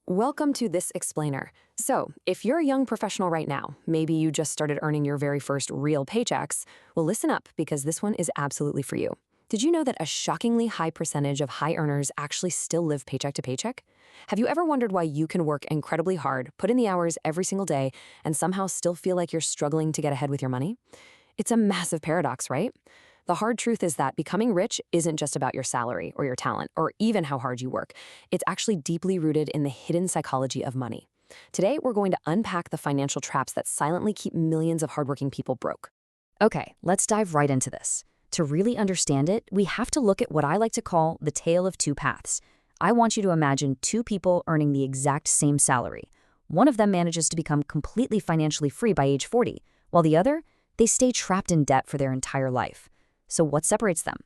Welcome to This Explainer. So, if you're a young professional right now, maybe you just started earning your very first real paychecks, well, listen up because this one is absolutely for you. Did you know that a shockingly high percentage of high earners actually still live paycheck to paycheck? Have you ever wondered why you can work incredibly hard, put in the hours every single day, and somehow still feel like you're struggling to get ahead with your money? It's a massive paradox, right? The hard truth is that becoming rich isn't just about your salary or your talent or even how hard you work. It's actually deeply rooted in the hidden psychology of money. Today, we're going to unpack the financial traps that silently keep millions of hardworking people broke. Okay, let's dive right into this. To really understand it, we have to look at what I like to call the tale of two paths. I want you to imagine two people earning the exact same salary. One of them manages to become completely financially free by age 40, while the other, they stay trapped in debt for their entire life. So what separates them?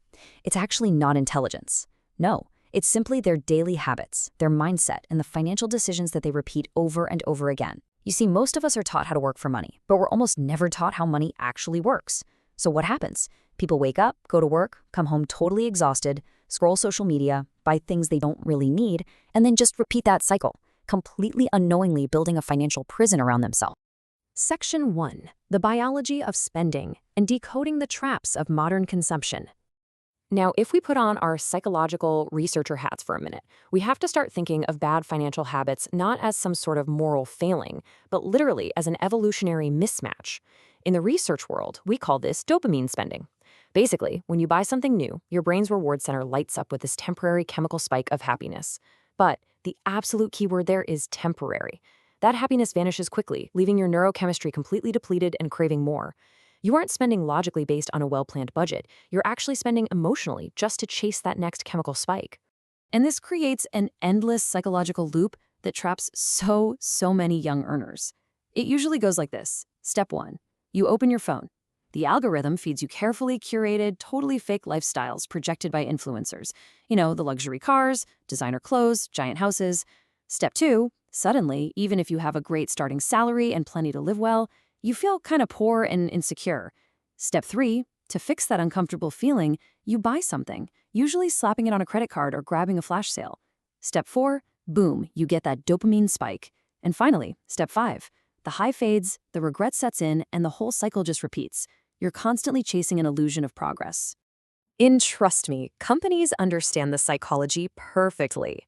It's actually not intelligence. No, it's simply their daily habits, their mindset, and the financial decisions that they repeat over and over again. You see, most of us are taught how to work for money, but we're almost never taught how money actually works. So what happens? People wake up, go to work, come home totally exhausted, scroll social media, buy things they don't really need, and then just repeat that cycle, completely unknowingly building a financial prison around themselves. Section 1. The Biology of Spending and Decoding the Traps of Modern Consumption. Now, if we put on our psychological researcher hats for a minute, we have to start thinking of bad financial habits not as some sort of moral failing, but literally as an evolutionary mismatch. In the research world, we call this dopamine spending. Basically, when you buy something new, your brain's reward center lights up with this temporary chemical spike of happiness. But the absolute key word there is temporary. That happiness vanishes quickly, leaving your neurochemistry completely depleted and craving more. You aren't spending logically based on a well-planned budget. You're actually spending emotionally just to chase that next chemical spike. And this creates an endless psychological loop that traps so many young earners. It usually goes like this. Step 1. You open your phone. The algorithm feeds you carefully curated, totally fake lifestyles projected by influencers. You know, the luxury cars, designer clothes, giant houses. Step 2. Suddenly, even if you have a great starting salary and plenty to live well, you feel kind of poor and insecure. Step 3, to fix that uncomfortable feeling, you buy something, usually slapping it on a credit card or grabbing a flash sale. Step 4, boom, you get that dopamine spike. And finally, step 5, the high fades, the regret sets in, and the whole cycle just repeats. You're constantly chasing an illusion of progress. And trust me, companies understand the psychology perfectly.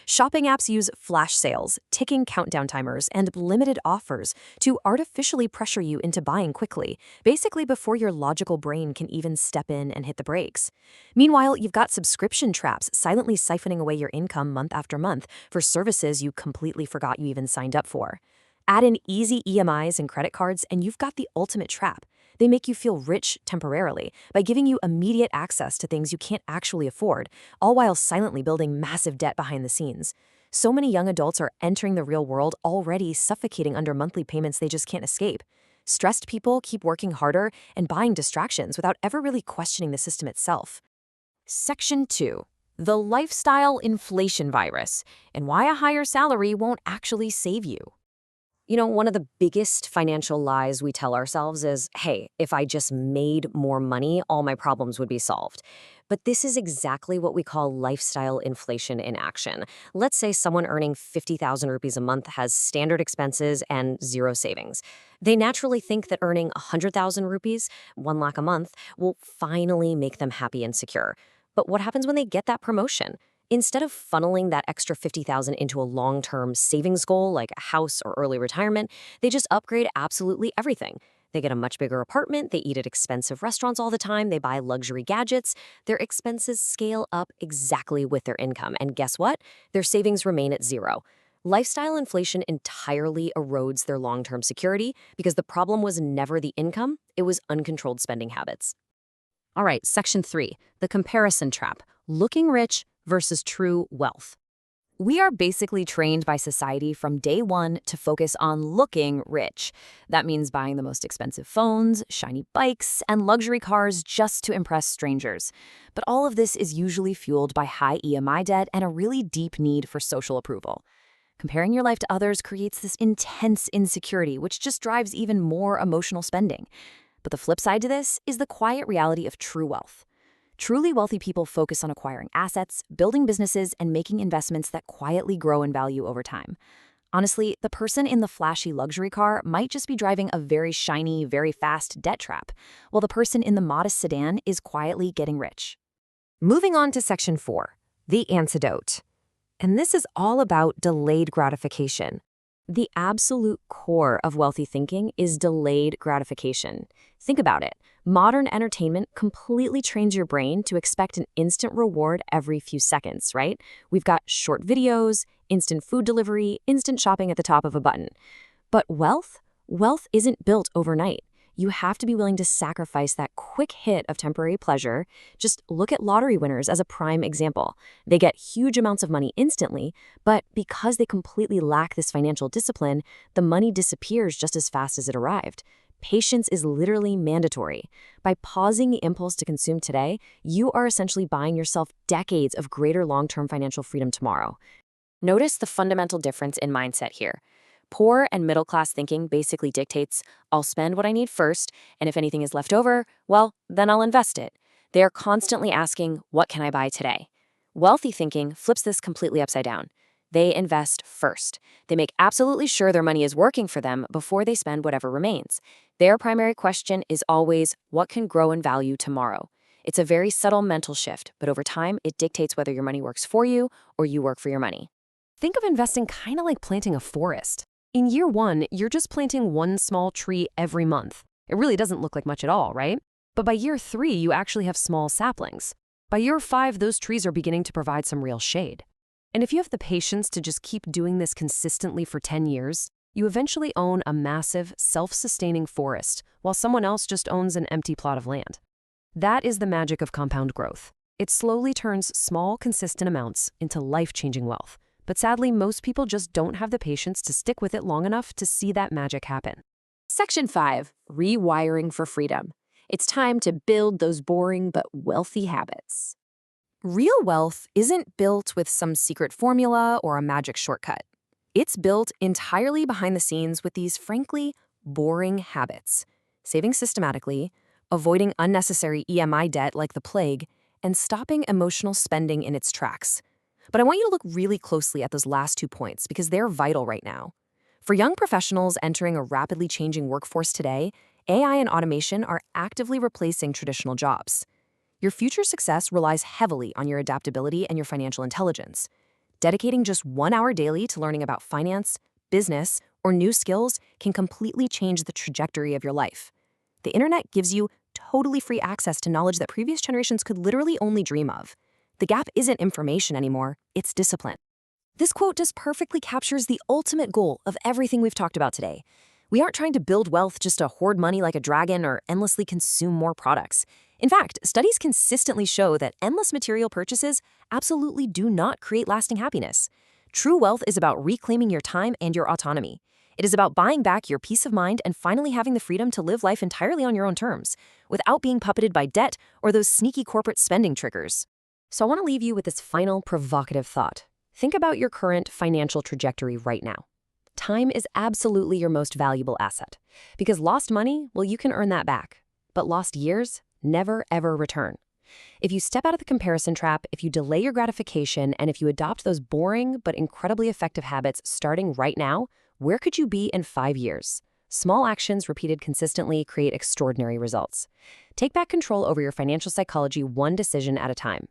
Shopping apps use flash sales, ticking countdown timers, and limited offers to artificially pressure you into buying quickly, basically before your logical brain can even step in and hit the brakes. Meanwhile, you've got subscription traps silently siphoning away your income month after month for services you completely forgot you even signed up for. Add in easy EMIs and credit cards, and you've got the ultimate trap. They make you feel rich temporarily by giving you immediate access to things you can't actually afford, all while silently building massive debt behind the scenes. So many young adults are entering the real world already suffocating under monthly payments they just can't escape. Stressed people keep working harder and buying distractions without ever really questioning the system itself. Section 2. The Lifestyle Inflation Virus, and why a higher salary won't actually save you. You know, one of the biggest financial lies we tell ourselves is, hey, if I just made more money, all my problems would be solved. But this is exactly what we call lifestyle inflation in action. Let's say someone earning 50,000 rupees a month has standard expenses and zero savings. They naturally think that earning 100,000 rupees, 1 lakh a month, will finally make them happy and secure. But what happens when they get that promotion? Instead of funneling that extra 50,000 into a long-term savings goal like a house or early retirement, they just upgrade absolutely everything. They get a much bigger apartment, they eat at expensive restaurants all the time, they buy luxury gadgets. Their expenses scale up exactly with their income. And guess what? Their savings remain at zero. Lifestyle inflation entirely erodes their long-term security because the problem was never the income, it was uncontrolled spending habits. All right, section 3, the comparison trap, looking rich versus true wealth. We are basically trained by society from day one to focus on looking rich. That means buying the most expensive phones, shiny bikes, and luxury cars just to impress strangers. But all of this is usually fueled by high EMI debt and a really deep need for social approval. Comparing your life to others creates this intense insecurity, which just drives even more emotional spending. But the flip side to this is the quiet reality of true wealth. Truly wealthy people focus on acquiring assets, building businesses, and making investments that quietly grow in value over time. Honestly, the person in the flashy luxury car might just be driving a very shiny, very fast debt trap, while the person in the modest sedan is quietly getting rich. Moving on to section 4, the antidote. And this is all about delayed gratification. The absolute core of wealthy thinking is delayed gratification. Think about it. Modern entertainment completely trains your brain to expect an instant reward every few seconds, right? We've got short videos, instant food delivery, instant shopping at the top of a button. But wealth isn't built overnight. You have to be willing to sacrifice that quick hit of temporary pleasure. Just look at lottery winners as a prime example. They get huge amounts of money instantly, but because they completely lack this financial discipline, the money disappears just as fast as it arrived. Patience is literally mandatory. By pausing the impulse to consume today, you are essentially buying yourself decades of greater long-term financial freedom tomorrow. Notice the fundamental difference in mindset here. Poor and middle-class thinking basically dictates, I'll spend what I need first, and if anything is left over, well, then I'll invest it. They are constantly asking, what can I buy today? Wealthy thinking flips this completely upside down. They invest first. They make absolutely sure their money is working for them before they spend whatever remains. Their primary question is always, what can grow in value tomorrow? It's a very subtle mental shift, but over time, it dictates whether your money works for you or you work for your money. Think of investing kind of like planting a forest. In year 1, you're just planting one small tree every month. It really doesn't look like much at all, right? But by year 3, you actually have small saplings. By year 5, those trees are beginning to provide some real shade. And if you have the patience to just keep doing this consistently for 10 years, you eventually own a massive, self-sustaining forest, while someone else just owns an empty plot of land. That is the magic of compound growth. It slowly turns small, consistent amounts into life-changing wealth. But sadly, most people just don't have the patience to stick with it long enough to see that magic happen. Section 5, rewiring for freedom. It's time to build those boring but wealthy habits. Real wealth isn't built with some secret formula or a magic shortcut. It's built entirely behind the scenes with these, frankly, boring habits. Saving systematically, avoiding unnecessary EMI debt like the plague, and stopping emotional spending in its tracks. But I want you to look really closely at those last 2 points because they're vital right now. For young professionals entering a rapidly changing workforce today, AI and automation are actively replacing traditional jobs. Your future success relies heavily on your adaptability and your financial intelligence. Dedicating just 1 hour daily to learning about finance, business, or new skills can completely change the trajectory of your life. The internet gives you totally free access to knowledge that previous generations could literally only dream of. The gap isn't information anymore, it's discipline. This quote just perfectly captures the ultimate goal of everything we've talked about today. We aren't trying to build wealth just to hoard money like a dragon or endlessly consume more products. In fact, studies consistently show that endless material purchases absolutely do not create lasting happiness. True wealth is about reclaiming your time and your autonomy. It is about buying back your peace of mind and finally having the freedom to live life entirely on your own terms, without being puppeted by debt or those sneaky corporate spending triggers. So I want to leave you with this final provocative thought. Think about your current financial trajectory right now. Time is absolutely your most valuable asset. Because lost money, well, you can earn that back. But lost years never, ever return. If you step out of the comparison trap, if you delay your gratification, and if you adopt those boring but incredibly effective habits starting right now, where could you be in 5 years? Small actions repeated consistently create extraordinary results. Take back control over your financial psychology one decision at a time.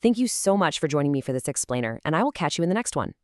Thank you so much for joining me for this explainer, and I will catch you in the next one.